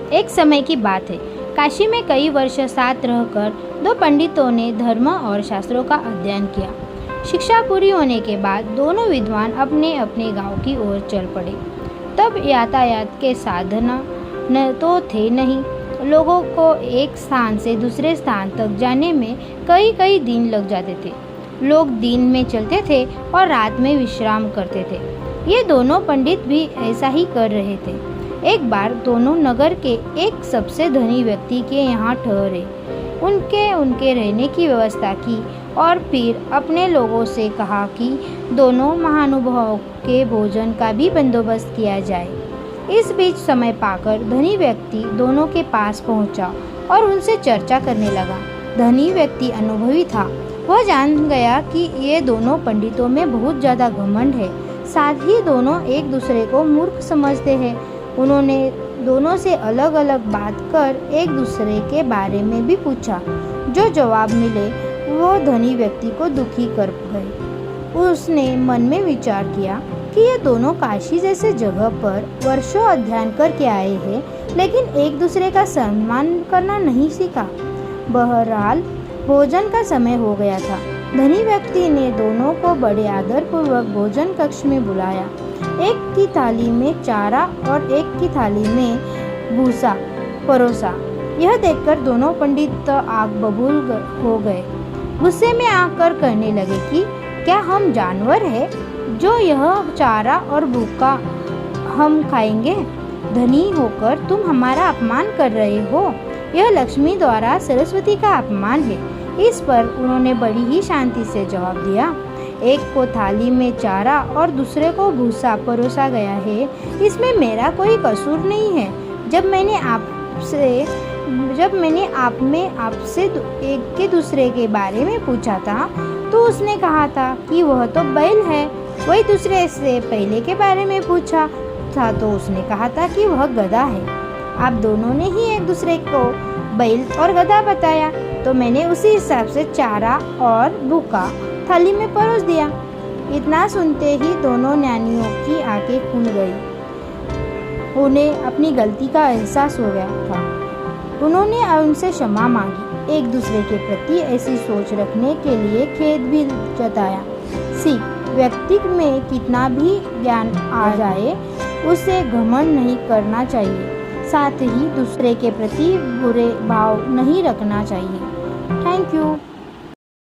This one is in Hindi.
एक समय की बात है। काशी में कई वर्ष साथ रहकर दो पंडितों ने धर्म और शास्त्रों का अध्ययन किया। शिक्षा पूरी होने के बाद दोनों विद्वान अपने अपने गांव की ओर चल पड़े। तब यातायात के साधन न तो थे नहीं। लोगों को एक स्थान से दूसरे स्थान तक जाने में कई कई दिन लग जाते थे। लोग दिन में चलते थे और रात में विश्राम करते थे। ये दोनों पंडित भी ऐसा ही कर रहे थे। एक बार दोनों नगर के एक सबसे धनी व्यक्ति के यहाँ ठहरे। उनके रहने की व्यवस्था की और फिर अपने लोगों से कहा कि दोनों महानुभावों के भोजन का भी बंदोबस्त किया जाए। इस बीच समय पाकर धनी व्यक्ति दोनों के पास पहुंचा और उनसे चर्चा करने लगा। धनी व्यक्ति अनुभवी था। वह जान गया कि ये दोनों पंडितों में बहुत ज़्यादा घमंड है। साथ ही दोनों एक दूसरे को मूर्ख समझते हैं। उन्होंने दोनों से अलग अलग बात कर एक दूसरे के बारे में भी पूछा। जो जवाब मिले वो धनी व्यक्ति को दुखी कर गए। उसने मन में विचार किया कि ये दोनों काशी जैसे जगह पर वर्षों अध्ययन करके आए हैं, लेकिन एक दूसरे का सम्मान करना नहीं सीखा। बहरहाल भोजन का समय हो गया था। धनी व्यक्ति ने दोनों को बड़े आदरपूर्वक भोजन कक्ष में बुलाया। एक की थाली में चारा और एक की थाली में भूसा परोसा। यह देखकर दोनों पंडित आग बबूल हो गए। गुस्से में आकर कहने लगे कि क्या हम जानवर हैं जो यह चारा और भूखा हम खाएंगे? धनी होकर तुम हमारा अपमान कर रहे हो। यह लक्ष्मी द्वारा सरस्वती का अपमान है। इस पर उन्होंने बड़ी ही शांति से जवाब दिया। एक को थाली में चारा और दूसरे को भूसा परोसा गया है। इसमें मेरा कोई कसूर नहीं है। जब मैंने आपसे एक के दूसरे के बारे में पूछा था तो उसने कहा था कि वह तो बैल है। वही दूसरे से पहले के बारे में पूछा था तो उसने कहा था कि वह गधा है। आप दोनों ने ही एक दूसरे को बैल और गधा बताया, तो मैंने उसी हिसाब से चारा और भूखा थाली में परोस दिया। इतना सुनते ही दोनों ज्ञानियों की आंखें खुल गई। उन्हें अपनी गलती का एहसास हो गया था। उन्होंने उनसे क्षमा मांगी। एक दूसरे के प्रति ऐसी सोच रखने के लिए खेद भी जताया। सीख, व्यक्ति में कितना भी ज्ञान आ जाए उसे घमंड नहीं करना चाहिए। साथ ही दूसरे के प्रति बुरे भाव नहीं रखना चाहिए। Thank you.